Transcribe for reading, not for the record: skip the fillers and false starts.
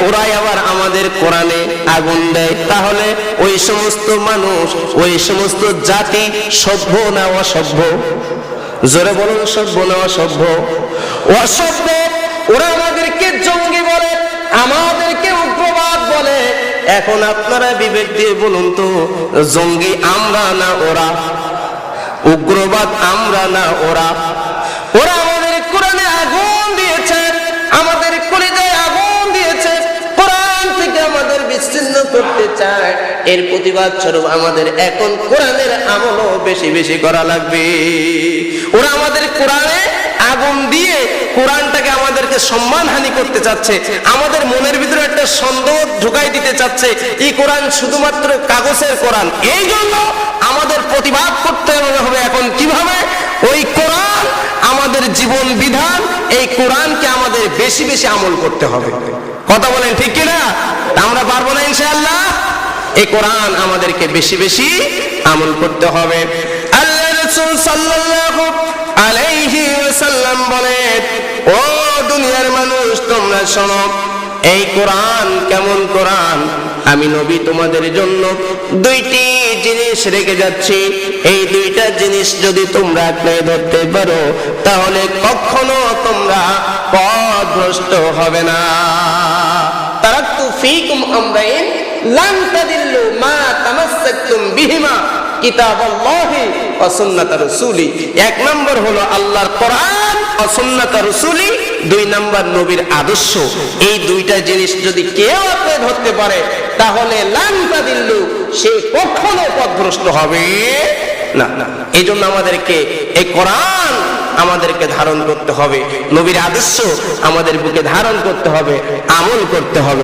ওরাই আবার আমাদের কোরআনে আগুন দেয়। তাহলে ওই সমস্ত মানুষ, ওই সমস্ত জাতি সভ্য না অসভ্য? জোরে বলুন, সভ্য না অসভ্য? অসভ্য। ওরা আমাদেরকে জঙ্গি বলে, আমাদেরকে উগ্রবাদ বলে। এখন আপনারা বিবেক দিয়ে বলুন তো, জঙ্গি আমরা না ওরা? উগ্রবাদ আমরা না ওরা? ওরা আমাদের কোরআনে আগুন দিয়েছে, আমাদের কলিজায় আগুন দিয়েছে, কোরআন থেকে আমাদের বিচ্ছিন্ন করতে চায়। এর প্রতিবাদ স্বরূপ আমাদের এখন কোরআনের আমলও বেশি বেশি করা লাগবে। ওরা আমাদের কোরআনে আগুন দিয়ে কোরআনটাকে আমাদেরকে সম্মানহানি করতে চাচ্ছে, আমাদের মনের ভিতরে একটা সন্দেহ ঢুকাই দিতে চাচ্ছে এই কোরআন শুধুমাত্র কাগজের কোরআন। এই জন্য আমাদের প্রতিবাদ করতে হবে। এখন কিভাবে? ওই কোরআন আমাদের জীবন বিধান, এই কোরআনকে আমাদের বেশি বেশি আমল করতে হবে। কথা বলেন ঠিক কিনা? আমরা পারবো না ইনশাআল্লাহ? এই কোরআন আমাদেরকে বেশি বেশি আমল করতে হবে। আল্লাহ রাসূল সাল্লাল্লাহু আলাইহি ওয়াসাল্লাম বলেন, ও দুনিয়ার মানুষ তোমরা শোনো, এই কোরআন কেমন কোরআন? আমি নবী তোমাদের জন্য দুইটি জিনিস রেখে যাচ্ছি। এই দুইটা জিনিস যদি তোমরা আঁকড়ে ধরতে পারো তাহলে কখনো তোমরা পথভ্রষ্ট হবে না। তারাকতু ফীকুম আমরাইন লান তাদিল্লু মা তামাসসাকতুম বিহিমা কিতাবাল্লাহি ওয়া সুন্নাত রাসূলি। এক নম্বর হলো আল্লাহর কোরআন ও সুন্নাত রাসূলি, দুই নম্বর নবীর আদর্শ। এই দুইটা জিনিস যদি কেউ আপনি ধরতে পারে তাহলে লান তাদিল্লু, সে কখনো পথভ্রষ্ট হবে না। এই জন্য আমাদেরকে এই কোরআন আমাদেরকে ধারণ করতে হবে, নবীর আদর্শ আমাদের বুকে ধারণ করতে হবে, আমল করতে হবে।